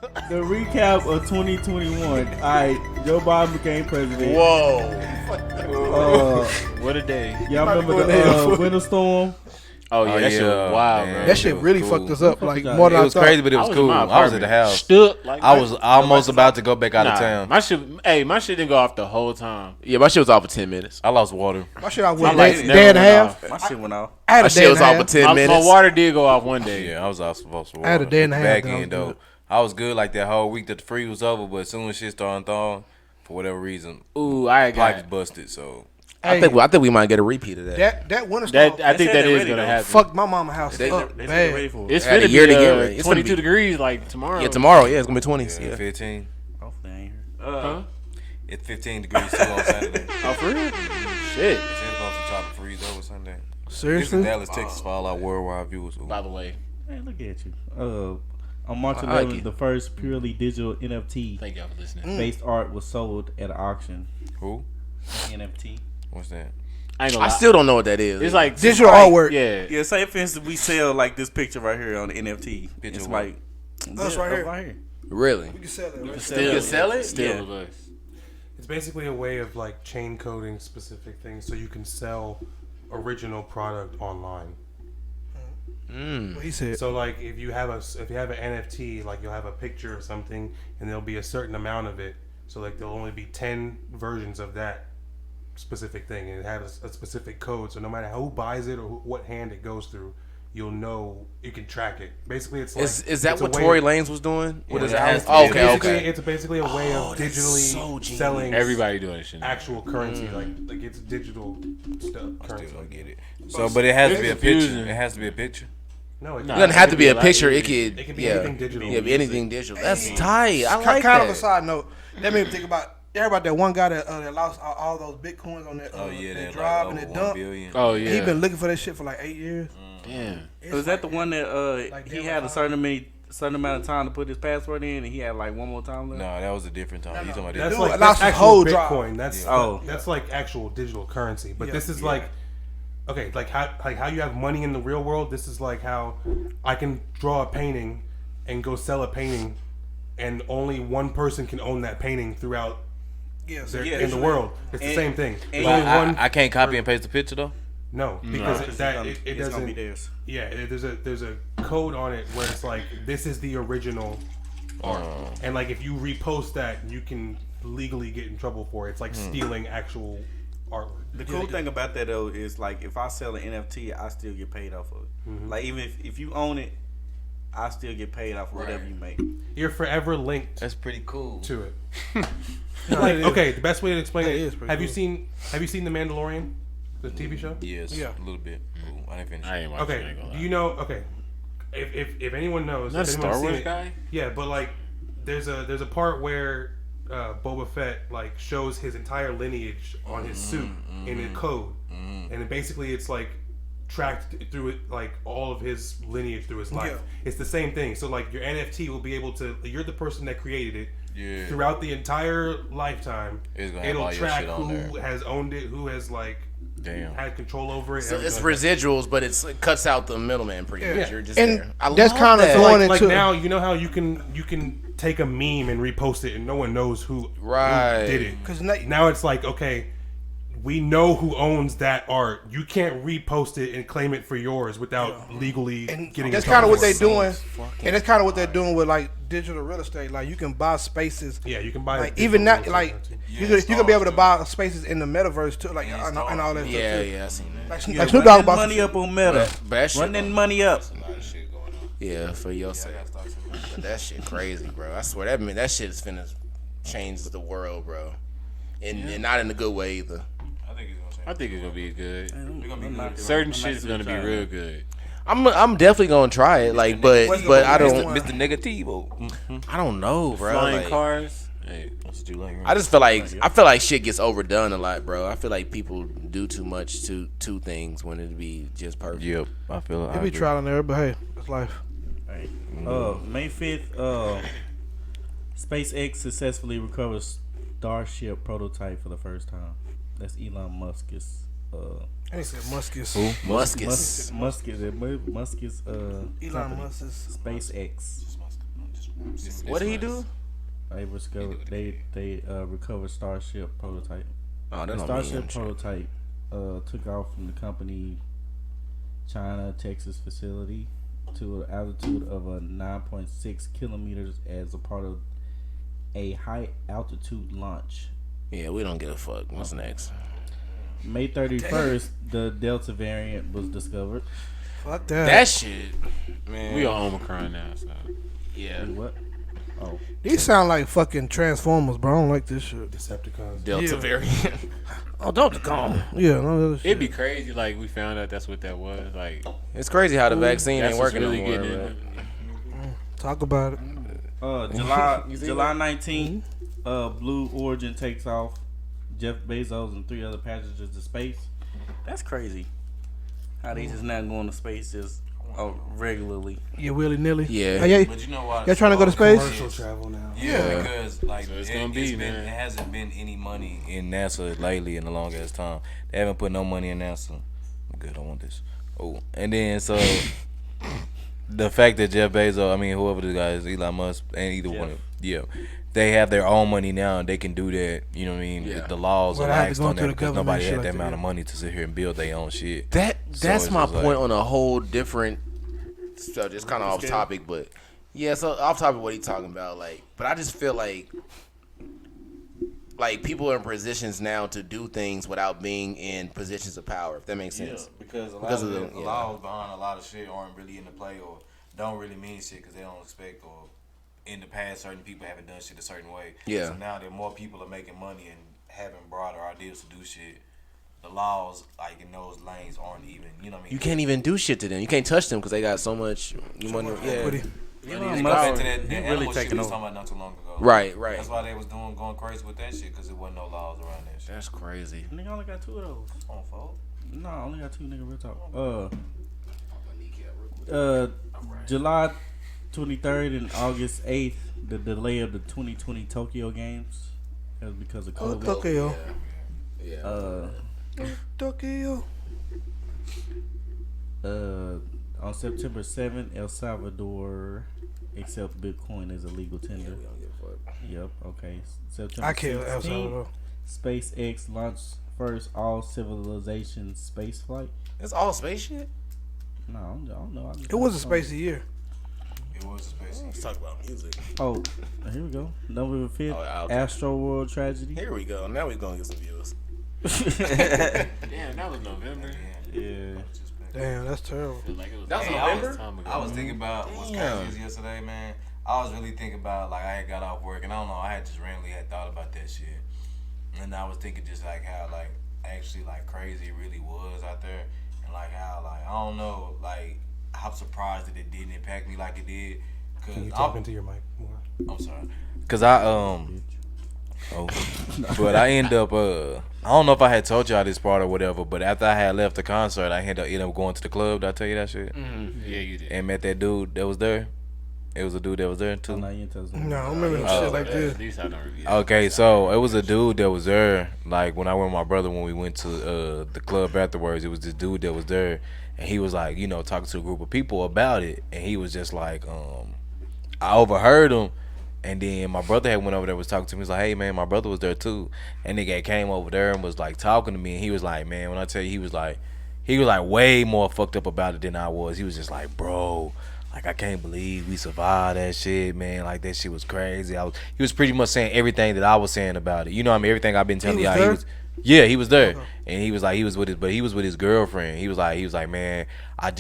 The recap of 2021. All right, Joe Biden became president. Whoa. What a day. Y'all remember the winter storm? Oh yeah, that shit was wild, man. bro. That shit really fucked us up. Like more than It I was thought. crazy, but it was cool. I was at the house. Stuck. Like, I was almost about to go back out of town. My shit didn't go off the whole time. Yeah, my shit was off for 10 minutes. I lost water. My shit I My went lights day never and a went half. off. My shit went off. I had My a day shit and was a off half. for 10 minutes. My water did go off one day. Yeah, I was off supposed to water. I had a day and a half, Back then I was end though, good. I was good like that whole week that the freeze was over. But as soon as shit started thawing, for whatever reason, Ooh, I pipes got busted. So I think we might get a repeat of that. That winter storm that. I think said that they is ready, gonna though. happen. fucked my mama house They- up They bad. ready for it. It's Had a finna year be to get ready. It's gonna 22 be- degrees like tomorrow. Yeah, tomorrow. Yeah, it's gonna be 20s. yeah, Yeah. 15. Hopefully I ain't here. Huh? It's 15 degrees still on Saturday. Oh, for real? Shit. It's supposed to try to freeze over Sunday. It's in Seriously? Dallas, Texas for all our worldwide viewers. By the way, Hey, look at you. On March I like 11th, it. the first purely digital NFT thank y'all for listening. based art was sold at an auction. Who? NFT. What's that? I ain't gonna I lie. still don't know what that is. It's like Digital artwork. Yeah. Yeah, say for instance we sell like this picture right here on the NFT. Picture It's what? like Us right here. Right here. Really? You can sell it. Right? Still, You can sell it? Still Yeah. of us. It's basically a way of like chain coding specific things so you can sell original product online. Mm. What he said. So like if you have an NFT, like you'll have a picture of something and there'll be a certain amount of it. So like there'll only be 10 versions of that specific thing and it has a specific code. So no matter who buys it or what hand it goes through, you'll know you can track it. Basically, it's like Is that it's a what way Tory of- Lanez was doing with his it has album? to be. Oh, Basically, okay. It's basically a way of that's digitally so genius. selling Everybody doing this shit. now. actual currency, like it's digital stuff. I Currency. still don't get it. So, but it has to be a It's picture. confusing. It has to be a picture. No, It doesn't have to be a picture. It could. It can be yeah. anything digital. Yeah, anything digital. That's tight. I like kind that. of a side note. That made me think about that one guy that lost all those bitcoins on that, Oh yeah, that that drive like and over that 1 dump. billion. Oh yeah. He been looking for that shit for like 8 years. Damn. Was that the one that Like he that had a was- certain amount of time to put his password in and he had like one more time left? No, that was a different time. You talking about That's this? Dude, like lost that's his whole actual drive. Bitcoin. That's Oh. that's like actual digital currency. But Yeah. this is like okay, like how you have money in the real world. This is like how I can draw a painting and go sell a painting, and only one person can own that painting throughout Yeah, in the world. It's the And- same thing. There's and- only one. I can't copy and paste the picture though. No, because It's that gonna- it it's gonna doesn't. be theirs. Yeah, there's a code on it where it's like this is the original art, and like if you repost that, you can legally get in trouble for it. It's like stealing actual artwork. The cool thing about that though is like if I sell an NFT, I still get paid off of it. Like even if you own it, I still get paid off of whatever you make. You're forever linked That's pretty cool. to it. Like okay, the best way to explain That it. is pretty Have you cool. seen The Mandalorian, the TV show? Yes, Yeah. a little bit. Ooh, I didn't finish. I ain't watching. I Okay, ain't gonna do lie. you know? Okay, if anyone knows, Not if Star anyone's seen Wars it- guy? Yeah, but like there's a part where Boba Fett like shows his entire lineage on his suit in a code, and it basically it's like tracked through it like all of his lineage through his life. Yeah. It's the same thing. So like your NFT will be able to. You're the person that created it. Yeah. Throughout the entire lifetime, It's gonna have it'll all your track shit on who there. has owned it, who has like Damn. had control over it. So it's everything like that. residuals, but it cuts out the middleman pretty much. Yeah. You're just And there. I that's love kinda that. throwing Like into now, you know how you can take a meme and repost it and no one knows who did it. because Now it's like, okay, we know who owns that art. You can't repost it and claim it for yours without legally getting. that's in kind of trouble what for they're it. doing, and that's kind of what they're doing with like digital real estate. Like you can buy spaces. Yeah, you can buy Like digital even now, real estate like currency. you can be able to buy spaces in the metaverse too, like and all that. Yeah, stuff too. yeah, I seen that. Like, Yeah, like Snoop run Dogg that bought money up on Meta. But that shit Run that going- money up. Yeah, for your sake. But that shit crazy, bro. I swear that shit is finna change the world, bro. And not in a good way either. I think it's gonna be good. Certain Certain shit's gonna be real good. I'm definitely gonna try it, like, but I don't Mr. Negativo. I don't know, bro. Flying Like, cars. Hey, That's what you like, right? I just feel like shit gets overdone a lot, bro. I feel like people do too much to things when it'd be just perfect. Yep, I feel it. It be trial and error, but hey, it's life. Hey, May 5th, SpaceX successfully recovers Starship prototype for the first time. That's Elon Musk's. I said Muskus. Muskus. Musk's. Elon Musk's. SpaceX. What did he do? They recovered Starship prototype. Oh, The that don't mean Starship him shit. prototype took off from the company China, Texas facility to an altitude of 9.6 kilometers as a part of a high altitude launch. Yeah, we don't give a fuck. What's next? May 31st, the Delta variant was discovered. Fuck that. That shit, man. We on Omicron now, so Yeah. What? Oh, These sound like fucking Transformers, bro. I don't like this shit. Decepticons. Delta Yeah. variant. Oh, Delta Con. Yeah, no other shit. it'd be crazy. Like we found out that's what that was. Like It's crazy how the vaccine that's ain't what's working really no more. getting Bro. in. Talk about it. July 19th, Blue Origin takes off. Jeff Bezos and 3 other passengers to space. That's crazy. How they just not going to space just regularly. Yeah, willy nilly. Yeah. Hey, yeah, But you know what? y'all trying to go to space? Commercial travel now. Yeah, because like So it's gonna be, it man. hasn't been any money in NASA lately in a long ass time. They haven't put no money in NASA. I'm good. I want this. Oh, and then so the fact that Jeff Bezos, I mean whoever the guy is, Elon Musk, and either one, of they have their own money now and they can do that. You know what I mean? Yeah. The laws Well, are I had to laxed go on into that the because government nobody shit had like that that, amount yeah. of money to sit here and build their own shit. That's it's my just like- point on a whole different. So just kind of off topic, but yeah. So off topic, what he talking about? Like, but I just feel like people are in positions now to do things without being in positions of power. If that makes sense. Because a lot Because of of the the- yeah. laws behind a lot of shit aren't really in the play or don't really mean shit because they don't expect or in the past certain people haven't done shit a certain way. Yeah. So now that more people are making money and having broader ideas to do shit, the laws like in those lanes aren't even. You know what I mean? You can't even do shit to them. You can't touch them because they got so much money. Yeah. Equity. You Elon go Musk, back to that he animal really shit taking we was over. talking about not too long ago. Right. Right. That's why they was going crazy with that shit because there wasn't no laws around that shit. That's crazy. Nigga only got 2 of those. On fault. No, I only got 2, nigga. Real talk. July 23rd and August 8th, the delay of the 2020 Tokyo Games. That was because of Oh, COVID. Tokyo. Yeah. Tokyo. On September 7th, El Salvador accept Bitcoin as a legal tender. Yep. Okay. September I killed El 16th, Salvador. SpaceX launched first all civilization space flight. It's all space shit. No, I don't know. It was a spacey year. It was a space. Let's talk about music. Oh, here we go. November 5th, okay. Astro World tragedy. Here we go. Now we're gonna get some views. Damn, that was November. Yeah. Damn, that's terrible. Like it was That was a November? long time ago. I was thinking about what's crazy is yesterday, man. I was really thinking about like I had got off work and I don't know, I had just randomly had thought about that shit, and I was thinking just like how like actually like crazy it really was out there, and like how like I don't know like I'm surprised that it didn't impact me like it did. Can you Cause talk into your mic more? I'm sorry. Cause I but I end up I don't know if I had told y'all this part or whatever, but after I had left the concert, I ended up going to the club. Did I tell you that shit? Yeah, you did. And met that dude that was there. It was a dude that was there Oh, too. no, you ain't tell us. No, I don't remember no shit like this. At least I don't really. Okay, so it was a dude that was there. Like when I went with my brother when we went to the club afterwards, it was this dude that was there, and he was like, you know, talking to a group of people about it, and he was just like, I overheard him, and then my brother had went over there was talking to me. He was like, hey man, my brother was there too, and nigga came over there and was like talking to me, and he was like, man, when I tell you, he was like way more fucked up about it than I was. He was just like, bro. Like I can't believe we survived that shit, man. Like that shit was crazy. He was pretty much saying everything that I was saying about it. You know what I mean? Everything I've been telling was y'all. there? He was there, and he was like, he was with his girlfriend. He was like, man, I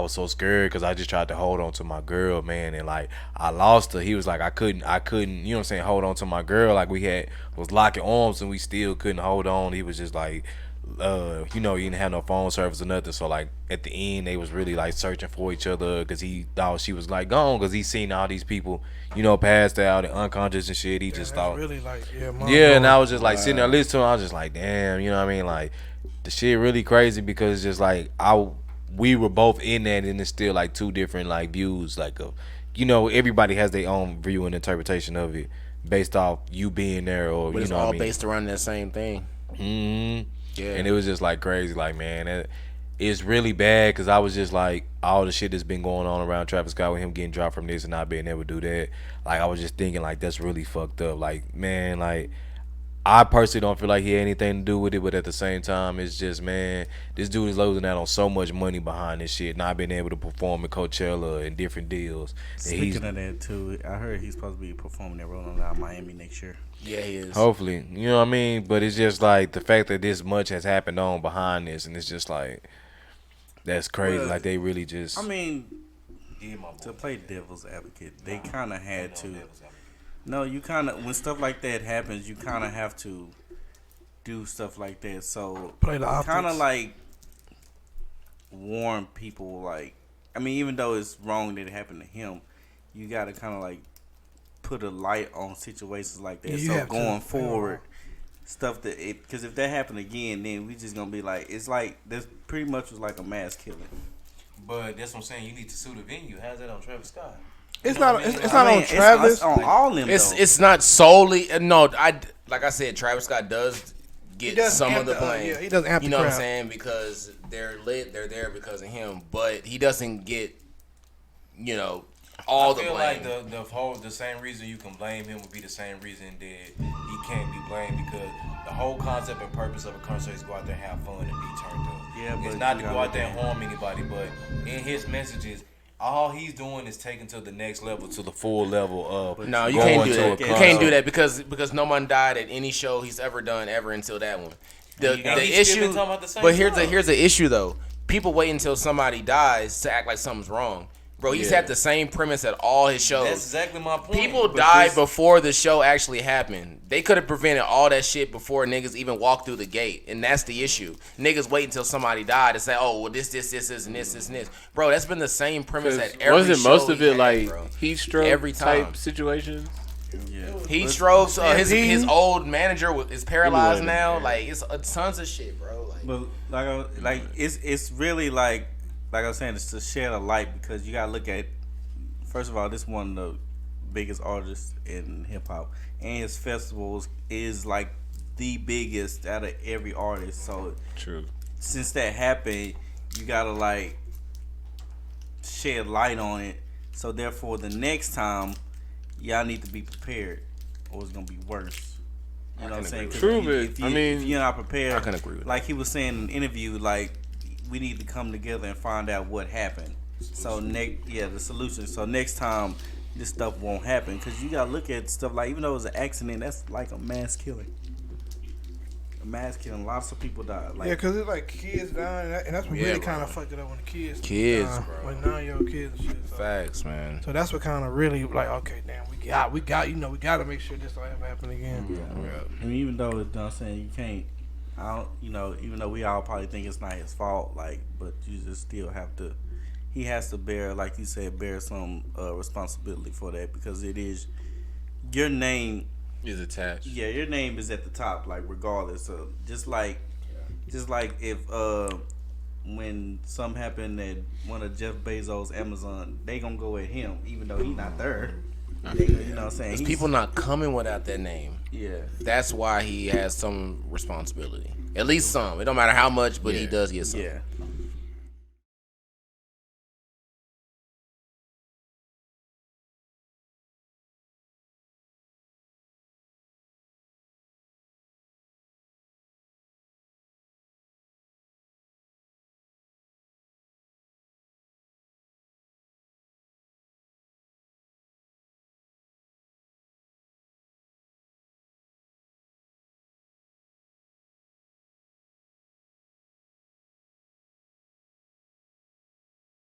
was so scared because I just tried to hold on to my girl, man, and like I lost her. He was like, I couldn't, you know what I'm saying, hold on to my girl. Like we was locking arms and we still couldn't hold on. He was just like, you know, he didn't have no phone service or nothing. So like at the end, they was really like searching for each other because he thought she was like gone because he seen all these people, you know, passed out and unconscious and shit. He just thought, Really like, and I was just like sitting there listening to him. I was just like, damn, you know what I mean? Like the shit really crazy because it's just like we were both in that, and it's still like two different like views. Like, you know, everybody has their own view and interpretation of it based off you being there or But you it's know all what I mean? based around that same thing. Mm-hmm. Yeah. And it was just like crazy, like man, it's really bad because I was just like all the shit that's been going on around Travis Scott with him getting dropped from this and not being able to do that, like I was just thinking like that's really fucked up. Like man, like I personally don't feel like he had anything to do with it, but at the same time, it's just man, this dude is losing out on so much money behind this shit, not being able to perform at Coachella and different deals. Speaking of that too, I heard he's supposed to be performing at Rolling Out Miami next year. Yeah, he is. Hopefully, you know what I mean. But it's just like the fact that this much has happened on behind this, and it's just like that's crazy. Well, like they really just. I mean, to play devil's advocate, they kind of had to. No, you kind of when stuff like that happens, you kind of have to do stuff like that. So Play the optics. kind of like warn people. Like, I mean, even though it's wrong that it happened to him, you got to kind of like put a light on situations like that. Yeah, you so have to. going forward, stuff that because if that happened again, then we just gonna be like, it's like this pretty much was like a mass killing. But that's what I'm saying. You need to sue the venue. How's that on Travis Scott? It's not. It's not on Travis. It's on all them. It's not solely. No, like I said, Travis Scott does get does some amp of the the, blame. yeah, he does amp You the know what I'm crowd. saying? Because they're lit. They're there because of him. But he doesn't get, all the I feel blame. like the same reason you can blame him would be the same reason that he can't be blamed, because the whole concept and purpose of a concert is go out there, have fun, and be turned up. Yeah, It's but not you to go gotta out there and harm anybody, but in his messages, all he's doing is taking to the next level, to the full level of No, you going can't do to a that. You concert. can't do that because no one died at any show he's ever done ever until that one. And The he's still issue, been talking about the same but stuff. here's the issue though. People wait until somebody dies to act like something's wrong. Bro, he's had the same premise at all his shows. That's exactly my point. People But died this- before the show actually happened. They could have prevented all that shit before niggas even walked through the gate, and that's the issue. Niggas wait until somebody died to say, "Oh, well, this, and this." Bro, that's been the same premise at every Wasn't show most of he it had, like bro. heat stroke Every time. type situations? Heat strokes. he- His old manager is paralyzed He now. wasn't Like it's tons of shit, bro. Like, But it's really like I was saying, it's to shed a light, because you gotta look at, first of all, this one of the biggest artists in hip hop, and his festivals is like the biggest out of every artist. So True. since that happened, you gotta like shed light on it. So therefore, the next time, y'all need to be prepared, or it's gonna be worse. You know what I'm saying? 'Cause True, if but I mean, if you're not prepared, I can agree with like he was saying in the interview, like we need to come together and find out what happened. So the solution. So next time, this stuff won't happen, because you gotta look at stuff like, even though it was an accident, that's like a mass killing. A mass killing. Lots of people died. Like, Yeah, because it's like kids dying, and that's what Yeah, really bro. kind of fucked it up when the kids. Kids, die, bro. When 9-year-old kids and shit. So, facts, man. so that's what kind of really like, okay, damn, we got, we got to make sure this don't ever happen again. I mean, even though, you know what I'm saying, you can't, even though we all probably think it's not his fault, like, but you just still have to, he has to bear, like you said, bear some responsibility for that, because it is, your name, Is attached. yeah, your name is at the top, like, regardless of, just like if, when something happened at one of Jeff Bezos' Amazon, they gonna go at him, even though he not there. They, you know what I'm saying? There's He's- people not coming without that name. yeah. That's why he has some responsibility. At least some. It don't matter how much, but he does get some. Yeah.